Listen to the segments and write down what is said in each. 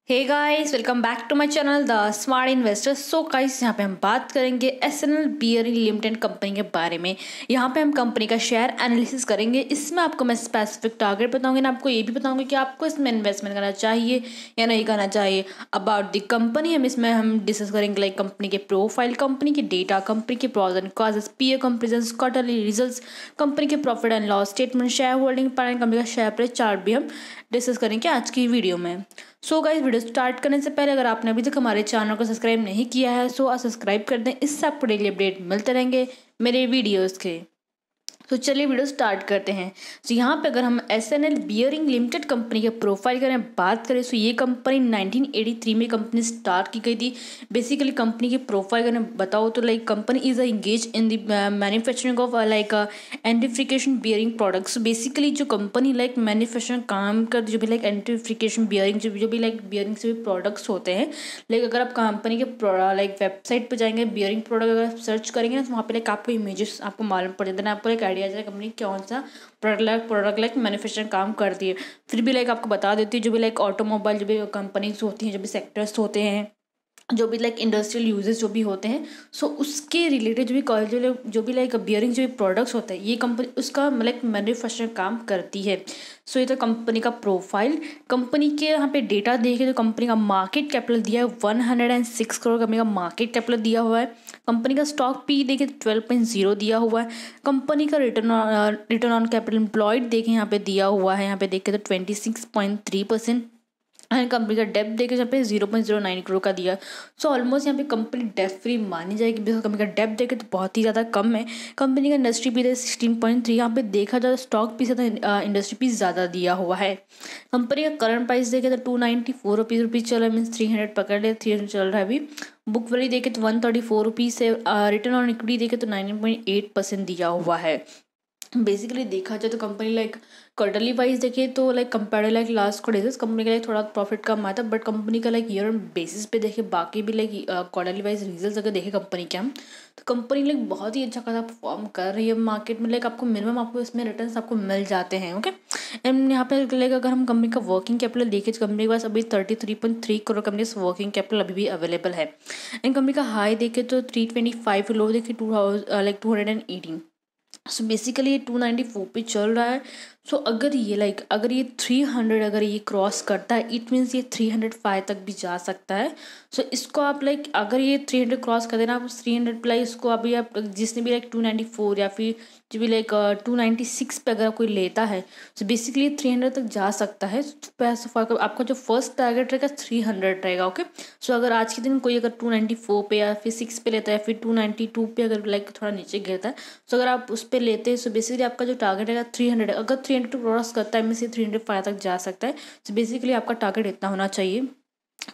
Hey guys, welcome back to my channel the smart investor. So guys, यहाँ पे हम बात करेंगे एसएनएल बियरिंग लिमिटेड कंपनी के बारे में। यहाँ पे हम कंपनी का शेयर एनालिसिस करेंगे। इसमें आपको मैं स्पेसिफिक टारगेट बताऊंगी ना, आपको ये भी बताऊंगी कि आपको इसमें इन्वेस्टमेंट करना चाहिए या नहीं करना चाहिए। अबाउट द कंपनी हम डिस्कस करेंगे लाइक कंपनी के प्रोफाइल, कंपनी के डेटा, कंपनी के pros and cons, peer comparison, quarterly results, company के profit and loss statement, share holding pattern, company का शेयर प्राइस चार्ट भी हम डिस्कस करेंगे आज की वीडियो में। सो गाइस, वीडियो स्टार्ट करने से पहले अगर आपने अभी तक हमारे चैनल को सब्सक्राइब नहीं किया है सो आप सब्सक्राइब कर दें। इससे आपको डेली अपडेट मिलते रहेंगे मेरे वीडियोस के। तो चलिए वीडियो स्टार्ट करते हैं। तो यहाँ पे अगर हम एसएनएल बियरिंग लिमिटेड कंपनी के प्रोफाइल करें, बात करें तो ये कंपनी 1983 में कंपनी स्टार्ट की गई थी। बेसिकली कंपनी के प्रोफाइल करें बताओ तो like company is engage in the manufacturing of like antifriction bearing products. Basically जो कंपनी लाइक मैन्युफैक्चरिंग काम कर, जो भी लाइक एंटीफ्रिकेशन बियरिंग जो भी लाइक बियरिंग से भी प्रोडक्ट्स होते हैं। लाइक अगर आप कंपनी के लाइक वेबसाइट पर जाएंगे, बियरिंग प्रोडक्ट अगर आप सर्च करेंगे ना तो वहाँ पे लाइक आपको इमेजेस आपको मालूम पड़ जाता है, आपको लाइक आइडिया जाए कंपनी कौन सा प्रोडक्ट लाइक मैन्युफैक्चरिंग काम करती है। फिर भी लाइक आपको बता देती है जो भी लाइक ऑटोमोबाइल जो भी कंपनीज होती हैं, जो भी सेक्टर्स होते हैं, जो भी लाइक इंडस्ट्रियल यूजेस जो भी होते हैं, सो उसके रिलेटेड जो भी लाइक बियरिंग जो भी प्रोडक्ट्स होते हैं, ये कंपनी उसका लाइक मैन्युफैक्चरिंग काम करती है। सो ये तो कंपनी का प्रोफाइल। कंपनी के यहाँ पे डेटा देखें तो कंपनी का मार्केट कैपिटल दिया है 106 करोड़। कंपनी का मार्केट कैपिटल दिया हुआ है। कंपनी का स्टॉक पी देखें तो 12.0 दिया हुआ है। कंपनी का रिटर्न ऑन कैपिटल एम्प्लॉयड देखें यहाँ पे दिया हुआ है, यहाँ पे देखें तो 26.3%। एंड कंपनी का डेब्ट देखे यहाँ पे 0.09 करोड़ का दिया। सो ऑलमोस्ट यहाँ पे कंपनी डेब्ट फ्री मानी जाएगी। बिकॉज कंपनी का डेब्ट देखे तो बहुत ही ज़्यादा कम है। कंपनी का इंडस्ट्री पी है 16.3। यहाँ पे देखा जाए स्टॉक पी से इंडस्ट्री पी ज़्यादा दिया हुआ है। कंपनी का करंट प्राइस देखे तो 294 रुपीज़ चल रहा है, मीन्स 300 पकड़ ले, 300 चल रहा है अभी। बुक वैल्यू देखे तो 134 रुपीज़ से। रिटर्न ऑन इक्विटी देखे तो 9.8% दिया हुआ है। बेसिकली देखा जाए तो कंपनी लाइक क्वार्टरली वाइज देखे तो like compare like last quarter company का लाइक थोड़ा प्रॉफिट कम आया था, बट कंपनी का लाइक ईयर ऑन बेसिस पे देखे बाकी भी लाइक क्वार्टरली वाइज रिजल्ट्स अगर देखे कंपनी के हम, तो कंपनी लाइक बहुत ही अच्छा खासा परफॉर्म कर रही है मार्केट में। लाइक आपको मिनिमम आपको इसमें रिटर्न आपको मिल जाते हैं। ओके, एंड यहाँ पे लाइक अगर हम कंपनी का वर्किंग कैपिटल देखें तो कंपनी के पास अभी 33.3 करोड़ कंपनी वर्किंग कैपिटल अभी भी अवेलेबल है। एंड कंपनी का हाई देखे तो 325, लो देखे 218। सो बेसिकली ये 294 पे चल रहा है। सो अगर ये 300 अगर ये क्रॉस करता है, इट मीन्स ये 305 तक भी जा सकता है। सो इसको आप लाइक अगर ये 300 क्रॉस कर देना, आप 300 प्लस इसको अभी आप जिसने भी लाइक 294 या फिर जो भी लाइक 296 पे अगर कोई लेता है, सो बेसिकली 300 तक जा सकता है। आपका जो फर्स्ट टारगेट रहेगा 300 रहेगा। ओके, सो अगर आज के दिन कोई अगर 294 पे या फिर 6 पे लेता है, फिर 292 पे अगर लाइक थोड़ा नीचे गिरता है, सो अगर आप उस पर लेते हैं, सो बेसिकली आपका जो टारगेट है 300 है। अगर 300 क्रॉस करता है, में से 305 तक जा सकता है। सो बेसिकली आपका टारगेट इतना होना चाहिए।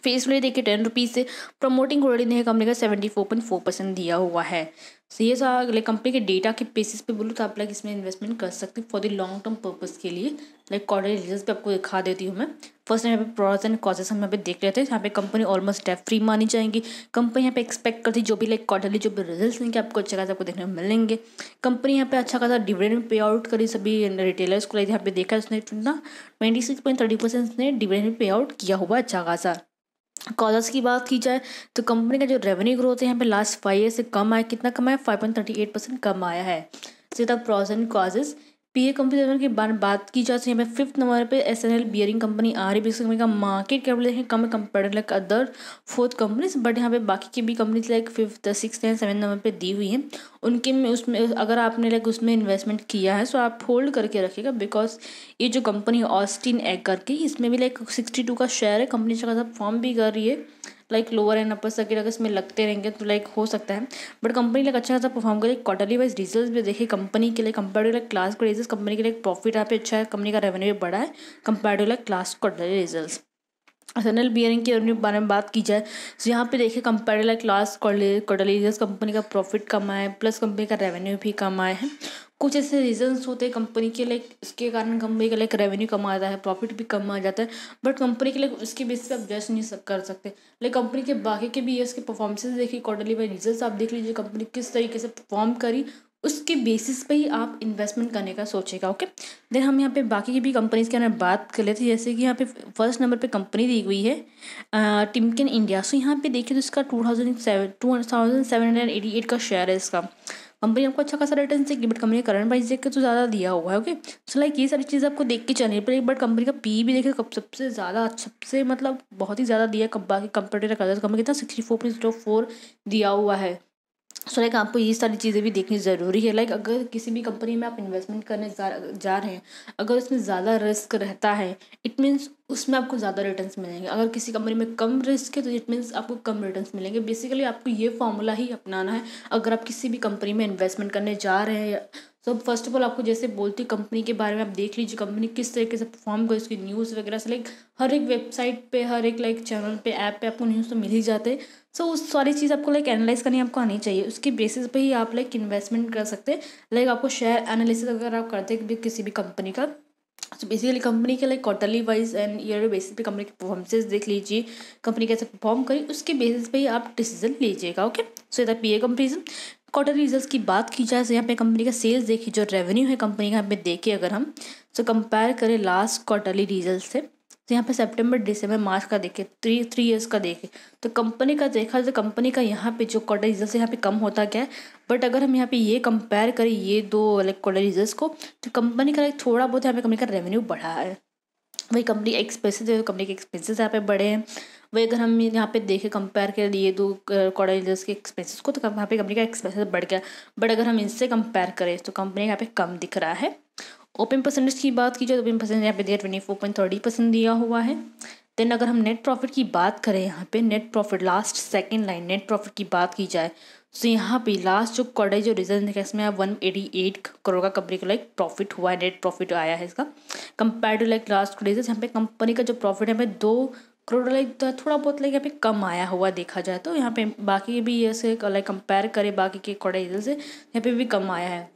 फेस वैल्यू देखिए 10 रुपीज़ से। प्रमोटिंग होल्डिंग है कंपनी का 74.4% दिया हुआ है। सो ये सारा लाइक कंपनी के डेटा के बेसिस पे बोलूँ तो आप लाइक इसमें इन्वेस्टमेंट कर सकते हैं for the long term purpose के लिए। लाइक क्वार्टरली रिजल्ट्स पे आपको दिखा देती हूँ मैं। फर्स्ट यहाँ पे प्रॉस एंड कॉजेस हम यहाँ पे देख लेते हैं। यहाँ पे कंपनी ऑलमोस्ट डेब्ट फ्री मानी जाएंगी। कंपनी यहाँ पे एक्सपेक्ट करती है जो भी लाइक क्वार्टरली जो भी रिजल्ट्स लेंगे आपको अच्छा खासा आपको देखने को मिलेंगे। कंपनी यहाँ पे अच्छा खासा डिविडेंड पे आउट करी सभी रिटेलर्स को। लाइक यहाँ पे देखा उसने 26.30% ने डिविडेंड पे आउट किया हुआ अच्छा खासा। कॉजेस की बात की जाए तो कंपनी का जो रेवेन्यू ग्रोथ है यहाँ पे लास्ट 5 ईयर से कम आया। कितना कम आया? 5.38% कम आया है। So the pros and causes. PA company की बात की जाए तो यहाँ पे 5th नंबर पे एसएनएल बियरिंग कंपनी आ रही है। कंपनी का मार्केट कैपिटल कम है compare like other 4th companies, but यहाँ पे बाकी की भी companies like 5th 6th and 7th number पे दी हुई हैं। उनके में उसमें अगर आपने लाइक उसमें इन्वेस्टमेंट किया है सो आप होल्ड करके रखिएगा। बिकॉज ये जो कंपनी ऑस्टिन एग करके, इसमें भी लाइक 62 का शेयर है। कंपनी अच्छा खासा फॉर्म भी कर रही है। Like lower and upper circuit अगर इसमें लगते रहेंगे तो लाइक हो सकता है, बट कंपनी लाइक अच्छा खासा परफॉर्म करे। क्वार्टरली वाइज रिजल्ट्स भी देखिए कंपनी के लिए कंपेयर टू लाइक क्लास को रिजल्ट, कंपनी के लिए प्रॉफिट यहाँ पे अच्छा है, कंपनी का रेवेन्यू भी बड़ा है compare to like class quarterly results. SNL bearing के रेवेन्यू के बारे में बात की जाए तो यहाँ पे देखिए compare like last quarterly results company का प्रॉफिट कम आया है, प्लस कंपनी का रेवेन्यू भी कम आया है। कुछ ऐसे रीजंस होते हैं कंपनी के लाइक इसके कारण कंपनी का लाइक रेवेन्यू कम आता है, प्रॉफिट भी कम आ जाता है, बट कंपनी के लिए उसके बेसिस पे आप जज नहीं कर सकते। लाइक कंपनी के बाकी के भी ईयर्स के परफॉर्मेंसेज देखिए, क्वार्टरली वाइज रिजल्ट्स आप देख लीजिए कंपनी किस तरीके से परफॉर्म करी, उसके बेसिस पे ही आप इन्वेस्टमेंट करने का सोचेगा। ओके, देन हम यहाँ पे बाकी की भी कंपनीज के अंदर बात कर लेते हैं। जैसे कि यहाँ पे फर्स्ट नंबर पे कंपनी दी हुई है टिमकेन इंडिया। सो यहाँ पे देखिए तो इसका 2788 का शेयर है इसका। कंपनी आपको अच्छा खासा रिटर्न देगी, बट कंपनी का करंट प्राइस देख के तो ज़्यादा दिया हुआ है। ओके, सो लाइक ये सारी चीज़ आपको देख के चलनी पड़ेगी। बट कंपनी का पी भी देखिए कब सबसे ज़्यादा सबसे मतलब बहुत ही ज़्यादा दिया है बाकी कंपेटिटर का। कंपनी कितना 64.4 दिया हुआ है। सो लाइक आपको ये सारी चीज़ें भी देखनी ज़रूरी है। लाइक अगर किसी भी कंपनी में आप इन्वेस्टमेंट करने जा रहे हैं, अगर उसमें ज़्यादा रिस्क रहता है इट मीन्स उसमें आपको ज़्यादा रिटर्न्स मिलेंगे। अगर किसी कंपनी में कम रिस्क है तो इट मीन्स आपको कम रिटर्न्स मिलेंगे। बेसिकली आपको ये फॉर्मूला ही अपनाना है अगर आप किसी भी कंपनी में इन्वेस्टमेंट करने जा रहे हैं। तो फर्स्ट ऑफ ऑल आपको जैसे बोलती कंपनी के बारे में आप देख लीजिए कंपनी किस तरीके से परफॉर्म करे, उसकी न्यूज़ वगैरह से लाइक हर एक वेबसाइट पे हर एक लाइक चैनल पे ऐप पे आपको न्यूज़ तो मिल ही जाते हैं। सो उस सारी चीज़ आपको लाइक एनालाइज करनी आपको आनी चाहिए। उसके बेसिस पे ही आप लाइक इन्वेस्टमेंट कर सकते हैं। लाइक आपको शेयर एनालिसिस अगर आप करते हैं किसी भी कंपनी का, तो बेसिकली कंपनी के like quarterly wise and year basis पे कंपनी की परफॉर्मेंसेज देख लीजिए, कंपनी कैसे परफॉर्म करी, उसके बेसिस पे ही आप डिसीजन लीजिएगा। Okay, so that be a comparison. Quarter results की बात की जाए तो यहाँ पे कंपनी का सेल्स देखिए, जो रेवेन्यू है कंपनी का यहाँ पे देखे अगर हम तो कंपेयर करें लास्ट क्वार्टरली रिजल्ट से, तो यहाँ पे सितंबर दिसंबर मार्च का देखें, थ्री ईयर्स का देखें तो कंपनी का देखा तो कंपनी का यहाँ पे जो क्वार्टर रिजल्ट है यहाँ पे कम होता गया है। बट अगर हम यहाँ पे ये कंपेयर करें ये दो लाइक क्वार्टर रिजल्ट को, तो कंपनी का लाइक थोड़ा बहुत यहाँ पे कंपनी का रेवेन्यू बढ़ा है। वही कंपनी एक्सपेंसेस है, कंपनी के एक्सपेंसेस यहाँ पे बढ़े हैं। वही अगर हम यहाँ पे देखें कंपेयर करें ये दो क्वार्टर रिजल्ट्स के एक्सपेंसेस को, तो यहाँ पे कंपनी का एक्सपेंसेस बढ़ गया। बट अगर हम इनसे कंपेयर करें तो कंपनी यहाँ पे कम दिख रहा है। ओपन परसेंटेज की बात की जाए तो ओपन परसेंटेज यहाँ पे दिया 24.30% दिया हुआ है। देन अगर हम नेट प्रॉफिट की बात करें, यहाँ पे net profit last second line net profit की बात की जाए तो यहाँ पे लास्ट जो क्वार्टर जो रिजल्ट देखा इसमें 188 करोड़ का कंपनी को लाइक प्रॉफिट हुआ है, नेट प्रॉफिट आया है इसका compare to like last result. यहाँ पे कंपनी का जो प्रॉफिट है यहाँ पे 2 करोड़ लाइक थोड़ा बहुत लाइक यहाँ पे कम आया हुआ देखा जाए तो। यहाँ पे बाकी भी ऐसे लाइक कंपेयर करें बाकी के क्वार्टर रिजल्ट से यहाँ पे भी कम आया है।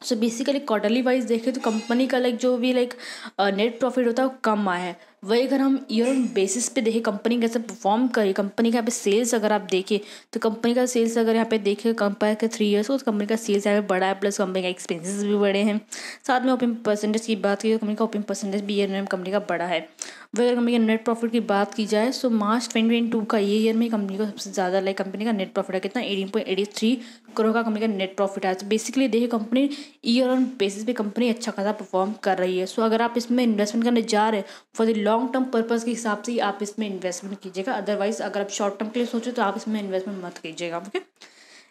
सो बेसिकली क्वार्टरली वाइज देखें तो कंपनी का लाइक जो भी लाइक नेट प्रॉफिट होता है वो कम आया है। वही अगर हम ईयर ऑन बेसिस पे देखें कंपनी कैसे परफॉर्म करे, कंपनी का यहाँ पे सेल्स अगर आप देखें तो कंपनी का सेल्स अगर यहाँ पे देखें कंपेयर कर 3 ईयर्स को तो कंपनी का सेल्स यहाँ पे बढ़ा है, प्लस कंपनी का एक्सपेंसेस भी बढ़े हैं। साथ में ओपन परसेंटेज की बात की तो कंपनी का ओपन परसेंटेज भी ईयर में कंपनी का बढ़ा है। वही अगर कंपनी का नेट प्रॉफिट की बात की जाए तो मार्च 2022 का ये ईयर में कंपनी को सबसे ज़्यादा लाइक कंपनी का नेट प्रॉफिट है कितना 18.83 करोड़ का कंपनी का नेट प्रॉफिट है। तो बेसिकली देखिए कंपनी ईयर ऑन बेसिस पे कंपनी अच्छा खासा परफॉर्म कर रही है। सो अगर आप इसमें इन्वेस्टमेंट करने जा रहे हैं for the long term purpose के हिसाब से ही आप इसमें इन्वेस्टमेंट कीजिएगा। अदरवाइज अगर आप शॉर्ट टर्म के लिए सोचें तो आप इसमें इन्वेस्टमेंट मत कीजिएगा। ओके,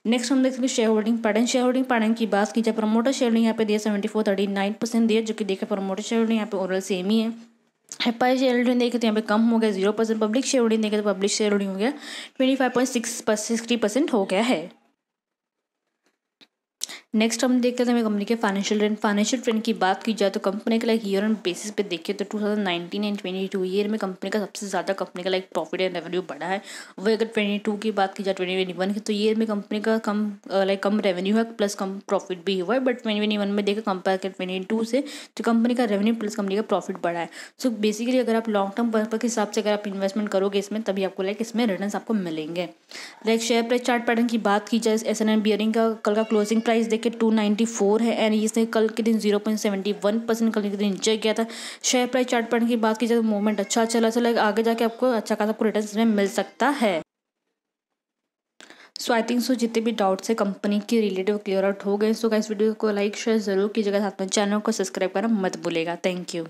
नेक्स्ट हम देखते हैं share holding pattern. Share holding pattern की बात की जाए प्रमोटर शेयर होल्डिंग यहाँ पे दिया 74.39% दिया, जो कि देखिए प्रमोटर शेयर होल्डिंग यहाँ पे ओवरऑल सेम ही है। हेपाई शेयर होल्डिंग देखे तो यहाँ पे कम हो गया 0%। पब्लिक शेयर होल्डिंग देखे तो पब्लिक शेयर होल्डिंग हो गया 25.60% हो गया है। नेक्स्ट हम देखते हैं कंपनी के फाइनेंशियल ट्रेंड की बात की जाए तो कंपनी का लाइक ईयर ऑन बेसिस पे देखिए तो 2019 एंड 22 ईयर में कंपनी का सबसे ज़्यादा कंपनी का लाइक प्रॉफिट एंड रेवेन्यू बढ़ा है। वही अगर 22 की बात की जाए 2021 की तो ईयर में कंपनी का कम रेवेन्यू है प्लस कम प्रॉफिट भी हुआ है। बट 2021 में देखिए कंपेयर कर 22 से तो कंपनी का रेवेन्यू प्लस कंपनी का प्रॉफिट बढ़ा है। सो बेसिकली अगर आप लॉन्ग टर्म पर्पज के हिसाब से अगर आप इन्वेस्टमेंट करोगे इसमें तभी आपको लाइक इसमें रिटर्न आपको मिलेंगे। Like share price chart pattern की बात की जाए S&P बियरिंग का कल का क्लोजिंग प्राइस देखिए 294 है एंड इसने कल के दिन 0.71% कल के दिन नीचे गया था। शेयर प्राइस चार्ट पैटर्न की बात की जाए तो मूवमेंट अच्छा चला लाइक आगे जाके आपको अच्छा खासा आपको रिटर्न इसमें मिल सकता है। सो आई थिंक सो जितने भी डाउट्स है कंपनी के रिलेटिव क्लियर आउट हो गए। सो गाइस वीडियो को लाइक शेयर जरूर कीजिएगा, साथ में चैनल को सब्सक्राइब करना मत भूलेगा। Thank you.